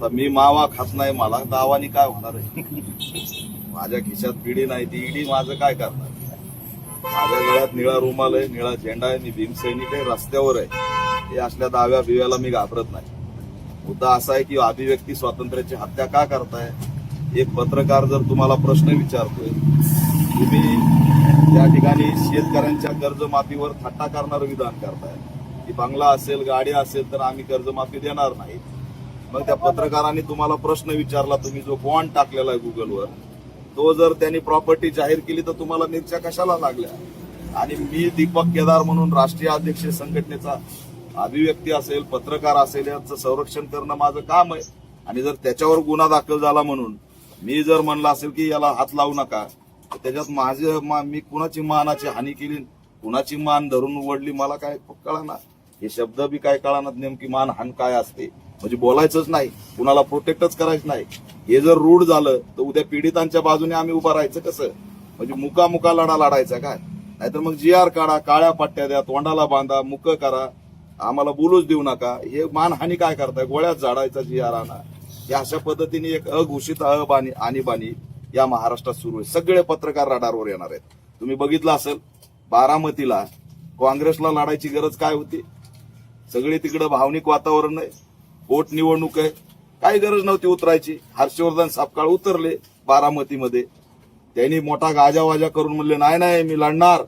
आता मी मावा खात नाही, मला दावानी काय होणार आहे? माझ्या खिशात पिढी नाही, ती ईडी माझं काय करणार? माझ्या गळ्यात निळा रुमाल आहे, निळा झेंडा आहे, मी भीमसैनिक आहे, रस्त्यावर आहे. हे असल्या दाव्या बिव्याला मी घाबरत नाही. मुद्दा असा आहे की अभिव्यक्ती स्वातंत्र्याची हत्या का करताय? एक पत्रकार जर तुम्हाला प्रश्न विचारतोय, तुम्ही त्या ठिकाणी शेतकऱ्यांच्या कर्जमाफीवर थट्टा करणारं विधान करताय की बंगला असेल, गाडी असेल तर आम्ही कर्जमाफी देणार नाही. मग त्या पत्रकारांनी तुम्हाला प्रश्न विचारला, तुम्ही जो बॉन्ड टाकलेला आहे गुगलवर, तो जर त्यांनी प्रॉपर्टी जाहीर केली तर तुम्हाला मिरच्या कशाला लागल्या? आणि मी दीपक केदार म्हणून राष्ट्रीय अध्यक्ष संघटनेचा अभिव्यक्ती असेल, पत्रकार असेल, याचं संरक्षण करणं माझं काम आहे. आणि जर त्याच्यावर गुन्हा दाखल झाला म्हणून मी जर म्हणलं असेल की याला हात लावू नका, तर त्याच्यात मी कुणाची मानाची हानी केली, कुणाची मान धरून उघडली, मला काय कळणार? हे शब्द बी काय कळणार नेमकी मान हान काय असते? म्हणजे बोलायचंच नाही, कुणाला प्रोटेक्टच करायचं नाही. हे जर रूढ झालं तर उद्या पीडितांच्या बाजूने आम्ही उभं राहायचं कसं? म्हणजे मुका लढा लढायचा काय? नाहीतर मग GR काढा, काळ्या पट्ट्या द्या, तोंडाला बांधा, मुक करा, आम्हाला बोलूच देऊ नका. हे मानहानी काय करताय? गोळ्यात झाडायचा GR आणा. या अशा पद्धतीने एक अघोषित आणीबाणी या महाराष्ट्रात सुरू आहे. सगळे पत्रकार रडारवर येणार आहेत. तुम्ही बघितलं असेल, बारामतीला काँग्रेसला लढायची गरज काय होती? सगळे तिकडे भावनिक वातावरण आहे, पोटनिवडणूक आहे, काही गरज नव्हती उतरायची. हर्षवर्धन सपकाळ उतरले बारामतीमध्ये, त्यांनी मोठा गाजावाजा करून म्हणले नाही नाही मी लढणार.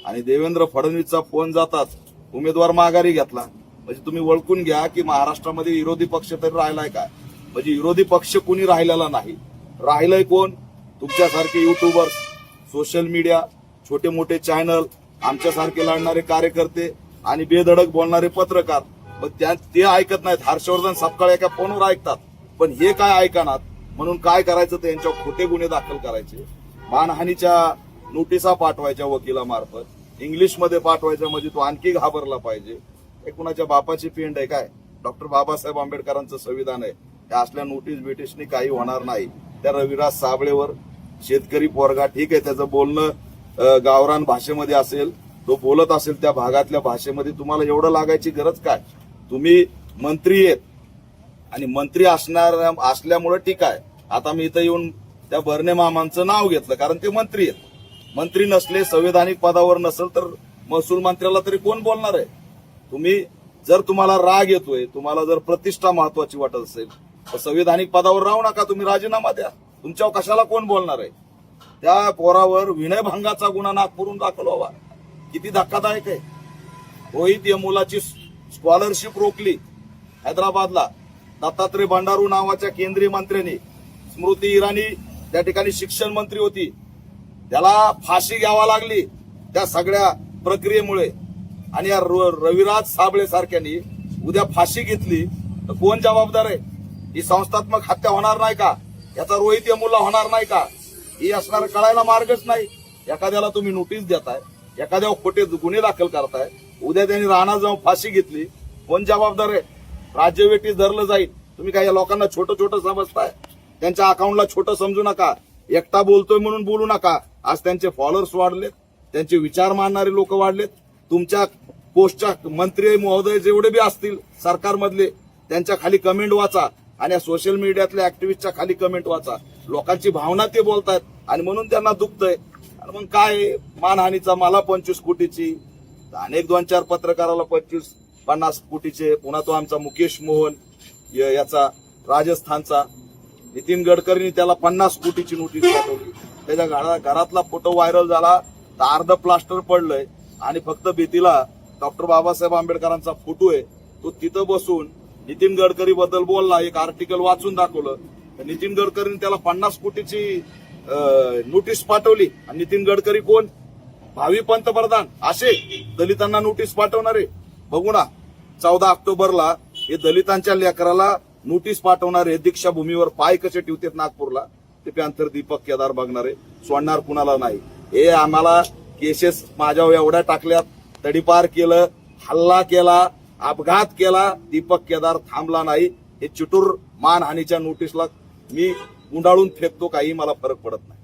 आणि देवेंद्र फडणवीसचा फोन जाताच उमेदवार माघारी घेतला. म्हणजे तुम्ही ओळखून घ्या की महाराष्ट्रामध्ये विरोधी पक्ष तरी राहिलाय काय? म्हणजे विरोधी पक्ष कुणी राहिलेला नाही. राहिलंय कोण? तुमच्यासारखे युट्यूबर्स, सोशल मीडिया, छोटे मोठे चॅनल, आमच्यासारखे लढणारे कार्यकर्ते आणि बेधडक बोलणारे पत्रकार. मग ते ऐकत नाहीत. हर्षवर्धन सपकाळ एका फोनवर ऐकतात, पण हे काय ऐकणार? म्हणून काय करायचं? तर यांच्यावर खोटे गुन्हे दाखल करायचे, मानहानीच्या नोटिसा पाठवायच्या वकिलामार्फत, इंग्लिशमध्ये पाठवायच्या, म्हणजे तो आणखी घाबरला पाहिजे. हे कुणाच्या बापाची पेंड आहे काय? डॉक्टर बाबासाहेब आंबेडकरांचं संविधान आहे. त्या असल्या नोटीस बिटिसनी काही होणार नाही. त्या रविराज साबळेवर शेतकरी पोरगा, ठीक आहे, त्याचं बोलणं गावरान भाषेमध्ये असेल, तो बोलत असेल त्या भागातल्या भाषेमध्ये, तुम्हाला एवढं लागायची गरज काय? तुम्ही मंत्री आहेत आणि मंत्री असल्यामुळे ठीक आहे. आता मी इथं येऊन त्या भरणे मामांचं नाव घेतलं कारण ते मंत्री आहेत. मंत्री नसले, संवैधानिक पदावर नसेल तर महसूल मंत्र्याला तरी कोण बोलणार आहे? तुम्हाला राग येतोय, तुम्हाला जर प्रतिष्ठा महत्वाची वाटत असेल तर संवैधानिक पदावर राहू नका, तुम्ही राजीनामा द्या. तुमच्यावर कशाला कोण बोलणार आहे? त्या पोरावर विनयभंगाचा गुन्हा नागपूरहून दाखल व्हावा, किती धक्कादायक आहे. रोहित या मुलाची स्कॉलरशिप रोखली हैदराबादला. दत्तात्रय भंडारू नावाच्या केंद्रीय मंत्र्यांनी, स्मृती इराणी त्या ठिकाणी शिक्षण मंत्री होती, त्याला फाशी घ्यावा लागली त्या सगळ्या प्रक्रियेमुळे. आणि या रविराज साबळे सारख्यांनी उद्या फाशी घेतली तर कोण जबाबदार आहे? ही संस्थात्मक हत्या होणार नाही का? याचा रोहित यमुला होणार नाही का? ही असणार कळायला मार्गच नाही. एखाद्याला तुम्ही नोटीस देताय, एखाद्यावर खोटे गुन्हे दाखल करताय, उद्या त्यांनी राहणार जाऊन फाशी घेतली, कोण जबाबदार आहे? राज्यवेटी धरलं जाईल. तुम्ही काय या लोकांना छोटं छोटं समजताय? त्यांच्या अकाउंटला छोटं समजू नका. एकटा बोलतोय म्हणून बोलू नका. आज त्यांचे फॉलोअर्स वाढलेत, त्यांचे विचार मानणारे लोक वाढलेत. तुमच्या पोस्टच्या मंत्री महोदय जेवढे बी असतील सरकारमधले, त्यांच्या खाली कमेंट वाचा आणि या सोशल मीडियातल्या ऍक्टिव्हिस्टच्या खाली कमेंट वाचा. लोकांची भावना ते बोलतायत आणि म्हणून त्यांना दुखतंय. आणि मग काय मानहानीचा मला 25 कोटीची, अनेक 2-4 पत्रकाराला 25-50 कोटीचे, पुन्हा तो आमचा मुकेश मोहन याचा राजस्थानचा, नितीन गडकरींनी त्याला 50 कोटीची नोटीस पाठवली. त्याच्या घरातला फोटो व्हायरल झाला तर अर्ध प्लास्टर पडलंय आणि फक्त भीतीला डॉक्टर बाबासाहेब आंबेडकरांचा फोटो आहे. तो तिथं बसून नितीन गडकरी बद्दल बोलला, एक आर्टिकल वाचून दाखवलं. नितीन गडकरीने त्याला 50 कोटीची नोटीस पाठवली. आणि नितीन गडकरी कोण? भावी पंतप्रधान. असे दलितांना नोटीस पाठवणारे बघू ना. 14 ऑक्टोबरला हे दलितांच्या लेकराला नोटीस पाठवणारे दीक्षाभूमीवर पाय कसे ठेवतात नागपूरला, ते पॅन्थर दीपक केदार बघणारे. सोडणार कुणाला नाही. हे आम्हाला केसेस माझ्यावर एवढ्या टाकल्यात, तडीपार केलं, हल्ला केला, अपघात केला, दीपक केदार थांबला नाही. हे चिटूर मानहानीच्या नोटीसला मी गुंडाळून फेकतो, काही मला फरक पडत नाही.